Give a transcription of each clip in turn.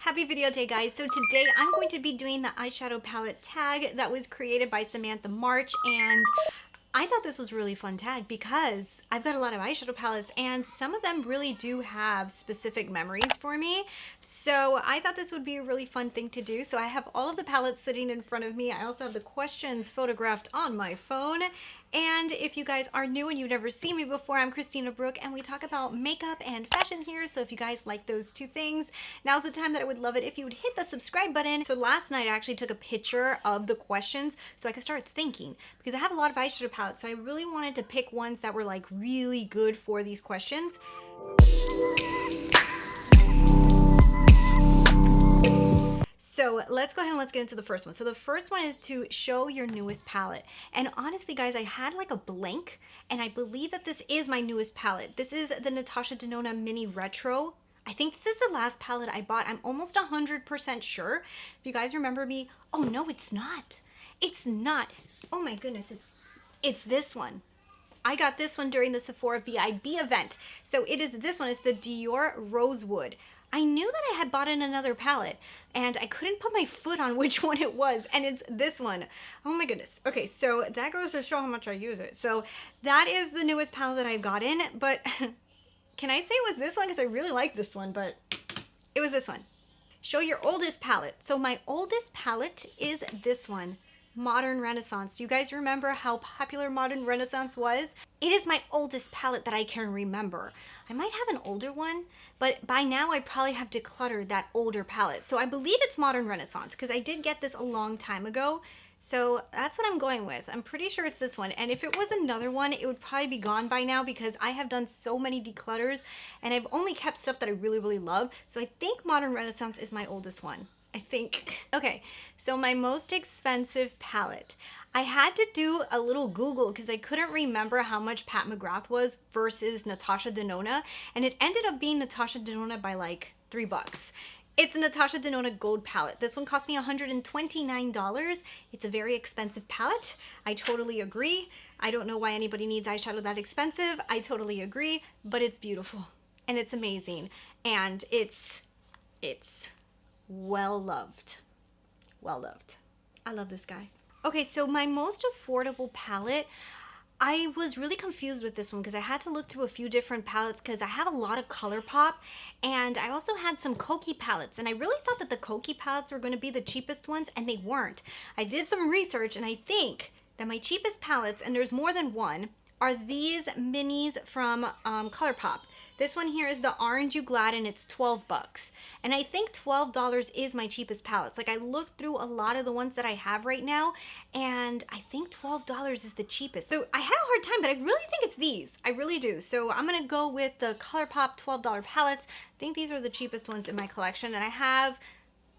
Happy video day, guys. So today I'm going to be doing the eyeshadow palette tag that was created by Samantha March, and I thought this was a really fun tag because I've got a lot of eyeshadow palettes and some of them really do have specific memories for me. So I thought this would be a really fun thing to do. So I have all of the palettes sitting in front of me. I also have the questions photographed on my phone. And if you guys are new and you've never seen me before, I'm Christina, Brooke, and we talk about makeup and fashion here. So if you guys like those two things, now's the time that I would love it if you would hit the subscribe button. So last night I actually took a picture of the questions so I could start thinking, because I have a lot of eyeshadow palettes. So I really wanted to pick ones that were like really good for these questions. So let's go ahead and let's get into the first one. So the first one is to show your newest palette. And honestly, guys, I had like a blank, and I believe that this is my newest palette. This is the NATASHA DENONA Mini Retro. I think this is the last palette I bought. I'm almost 100% sure. If you guys remember me, oh no, it's not. It's not. Oh my goodness, it's this one. I got this one during the Sephora VIB event. So it is this one. It's the Dior Rosewood. I knew that I had bought in another palette and I couldn't put my foot on which one it was, and it's this one. Oh my goodness. Okay, so that goes to show how much I use it. So that is the newest palette that I've got in, but can I say it was this one? Because I really like this one, but it was this one. Show your oldest palette. So my oldest palette is this one. Modern Renaissance. Do you guys remember how popular Modern Renaissance was? It is my oldest palette that I can remember. I might have an older one, but by now I probably have decluttered that older palette. So I believe it's Modern Renaissance because I did get this a long time ago. So that's what I'm going with. I'm pretty sure it's this one. And if it was another one, it would probably be gone by now because I have done so many declutters and I've only kept stuff that I really, really love. So I think Modern Renaissance is my oldest one. I think. Okay, so my most expensive palette. I had to do a little Google because I couldn't remember how much Pat McGrath was versus NATASHA DENONA, and it ended up being NATASHA DENONA by like $3. It's the NATASHA DENONA Gold palette. This one cost me $129. It's a very expensive palette. I totally agree. I don't know why anybody needs eyeshadow that expensive. I totally agree, but it's beautiful and it's amazing and it's well loved. Well loved. I love this guy. Okay, so my most affordable palette, I was really confused with this one because I had to look through a few different palettes because I have a lot of Colourpop, and I also had some Kokie palettes, and I really thought that the Kokie palettes were going to be the cheapest ones, and they weren't. I did some research and I think that my cheapest palettes, and there's more than one, are these minis from Colourpop. This one here is the Aren't You Glad, and it's $12. And I think $12 is my cheapest palettes. Like, I looked through a lot of the ones that I have right now, and I think $12 is the cheapest. So I had a hard time, but I really think it's these. I really do. So I'm gonna go with the Colourpop $12 palettes. I think these are the cheapest ones in my collection, and I have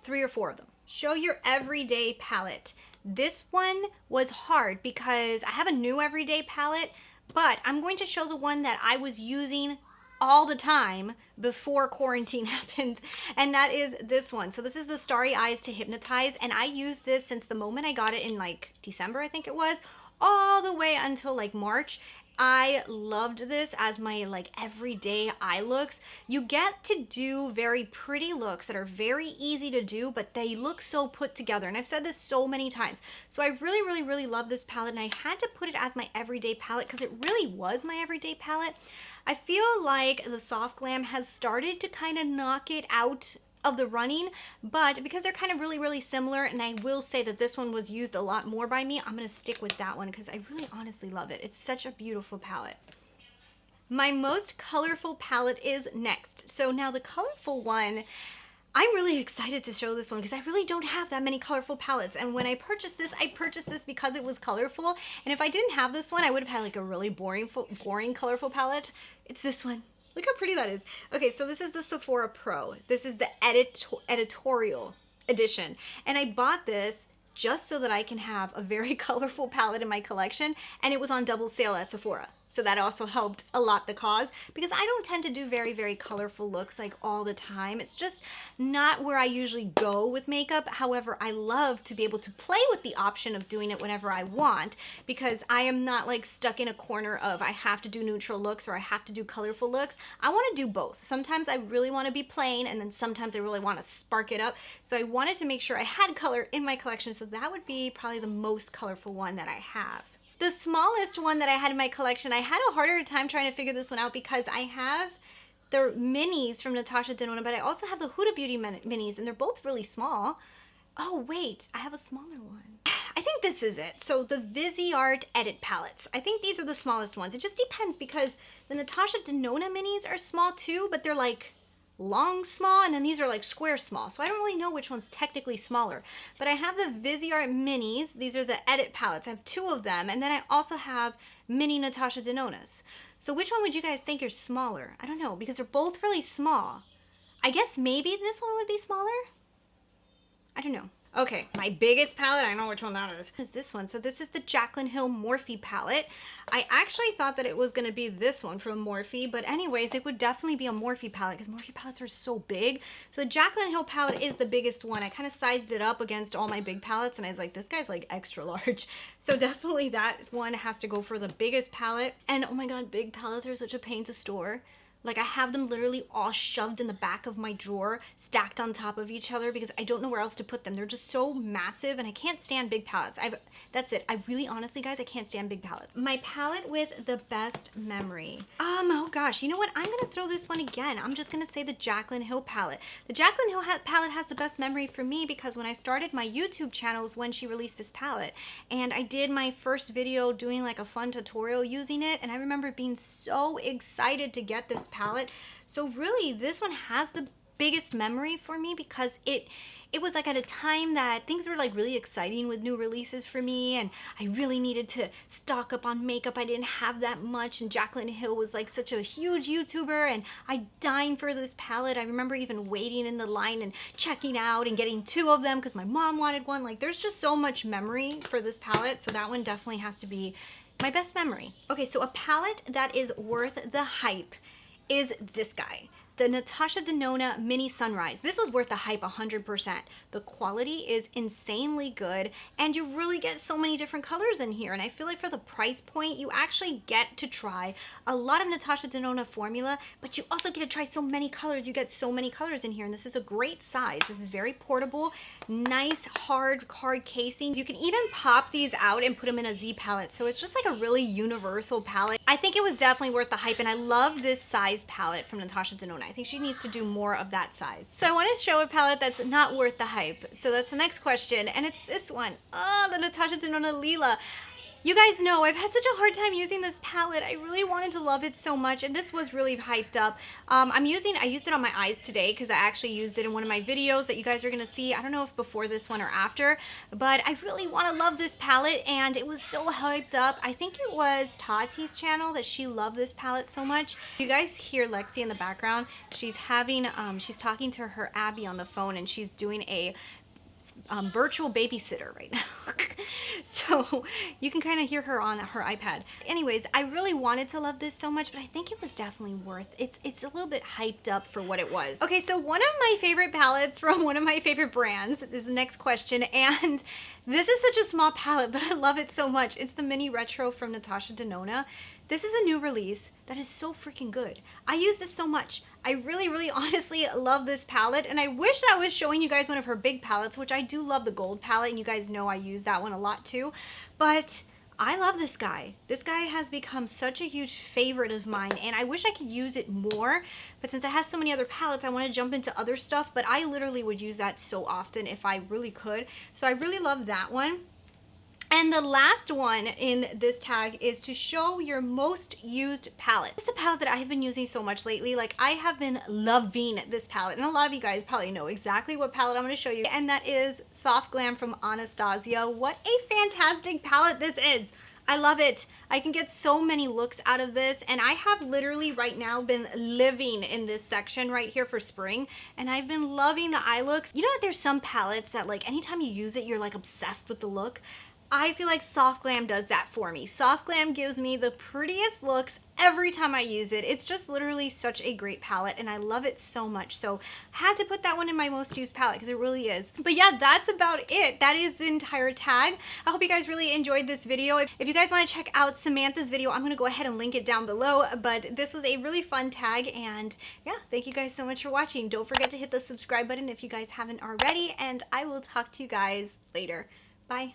3 or 4 of them. Show your everyday palette. This one was hard because I have a new everyday palette, but I'm going to show the one that I was using all the time before quarantine happened, and that is this one. So this is the Starry Eyes to Hypnotise, and I used this since the moment I got it in like December, I think it was, all the way until like March. I loved this as my like everyday eye looks. You get to do very pretty looks that are very easy to do, but they look so put together. And I've said this so many times. So I really, really, really love this palette, and I had to put it as my everyday palette because it really was my everyday palette. I feel like the Soft Glam has started to kind of knock it out of the running, but because they're kind of really, really similar, and I will say that this one was used a lot more by me, I'm going to stick with that one because I really honestly love it. It's such a beautiful palette. My most colorful palette is next. So now the colorful one, I'm really excited to show this one because I really don't have that many colorful palettes, and when I purchased this because it was colorful, and if I didn't have this one, I would have had like a really boring colorful palette. It's this one. Look how pretty that is. Okay, so this is the Sephora Pro. This is the editorial edition, and I bought this just so that I can have a very colorful palette in my collection, and it was on double sale at Sephora. So that also helped a lot the cause, because I don't tend to do very colorful looks like all the time. It's just not where I usually go with makeup. However, I love to be able to play with the option of doing it whenever I want, because I am not like stuck in a corner of I have to do neutral looks or I have to do colorful looks. I want to do both. Sometimes I really want to be plain, and then sometimes I really want to spark it up. So I wanted to make sure I had color in my collection, so that would be probably the most colorful one that I have. The smallest one that I had in my collection, I had a harder time trying to figure this one out because I have the minis from Natasha Denona, but I also have the Huda Beauty minis, and they're both really small. Oh wait, I have a smaller one. I think this is it. So the Viseart Edit palettes. I think these are the smallest ones. It just depends, because the Natasha Denona minis are small too, but they're like long small, and then these are like square small, so I don't really know which one's technically smaller. But I have the Viseart minis. These are the Edit palettes. I have 2 of them, and then I also have mini Natasha Denonas. So which one would you guys think are smaller? I don't know, because they're both really small. I guess maybe this one would be smaller? I don't know. Okay, my biggest palette, I know which one that is this one. So this is the Jaclyn Hill Morphe palette. I actually thought that it was gonna be this one from Morphe, but anyways, it would definitely be a Morphe palette because Morphe palettes are so big. So the Jaclyn Hill palette is the biggest one. I kind of sized it up against all my big palettes, and I was like, this guy's like extra large. So definitely that one has to go for the biggest palette. And oh my God, big palettes are such a pain to store. Like, I have them literally all shoved in the back of my drawer, stacked on top of each other, because I don't know where else to put them. They're just so massive, and I can't stand big palettes. That's it. I really, honestly, guys, I can't stand big palettes. My palette with the best memory. Oh gosh, you know what? I'm gonna throw this one again. I'm just gonna say the Jaclyn Hill palette. The Jaclyn Hill palette has the best memory for me because when I started my YouTube channel was when she released this palette. And I did my first video doing like a fun tutorial using it, and I remember being so excited to get this palette. So really this one has the biggest memory for me because it was like at a time that things were like really exciting with new releases for me, and I really needed to stock up on makeup. I didn't have that much, and Jaclyn Hill was like such a huge YouTuber, and I dying for this palette. I remember even waiting in the line and checking out and getting 2 of them because my mom wanted one. Like, there's just so much memory for this palette, so that one definitely has to be my best memory. Okay, so a palette that is worth the hype is this guy, the Natasha Denona Mini Sunrise. This was worth the hype 100%. The quality is insanely good, and you really get so many different colors in here, and I feel like for the price point, you actually get to try a lot of Natasha Denona formula, but you also get to try so many colors. You get so many colors in here, and this is a great size. This is very portable, nice hard card casing. You can even pop these out and put them in a Z palette, so it's just like a really universal palette. I think it was definitely worth the hype, and I love this size palette from Natasha Denona. I think she needs to do more of that size. So I want to show a palette that's not worth the hype. So that's the next question, and it's this one. Oh, the Natasha Denona Lila. You guys know I've had such a hard time using this palette. I really wanted to love it so much, and this was really hyped up. I used it on my eyes today because I actually used it in one of my videos that you guys are gonna see. I don't know if before this one or after, but I really want to love this palette, and it was so hyped up. I think it was Tati's channel that she loved this palette so much. You guys hear Lexi in the background. She's having, she's talking to her Abby on the phone, and she's doing a virtual babysitter right now. So you can kind of hear her on her iPad. Anyways, I really wanted to love this so much, but I think it was definitely worth it. It's a little bit hyped up for what it was. Okay, so one of my favorite palettes from one of my favorite brands is the next question, and this is such a small palette, but I love it so much. It's the Mini Retro from Natasha Denona. This is a new release that is so freaking good. I use this so much. I really honestly love this palette, and I wish I was showing you guys one of her big palettes, which I do love the gold palette, and you guys know I use that one a lot too. But I love this guy. This guy has become such a huge favorite of mine, and I wish I could use it more, but since I have so many other palettes, I want to jump into other stuff, but I literally would use that so often if I really could. So I really love that one. And the last one in this tag is to show your most used palette. This is the palette that I've been using so much lately. Like, I have been loving this palette, and a lot of you guys probably know exactly what palette I'm going to show you, and that is Soft Glam from Anastasia. What a fantastic palette this is. I love it. I can get so many looks out of this, and I have literally right now been living in this section right here for spring, and I've been loving the eye looks. You know that there's some palettes that, like, anytime you use it, you're like obsessed with the look. I feel like Soft Glam does that for me. Soft Glam gives me the prettiest looks every time I use it. It's just literally such a great palette and I love it so much. So had to put that one in my most used palette because it really is. But yeah, that's about it. That is the entire tag. I hope you guys really enjoyed this video. If you guys want to check out Samantha's video, I'm going to go ahead and link it down below. But this was a really fun tag and yeah, thank you guys so much for watching. Don't forget to hit the subscribe button if you guys haven't already and I will talk to you guys later. Bye.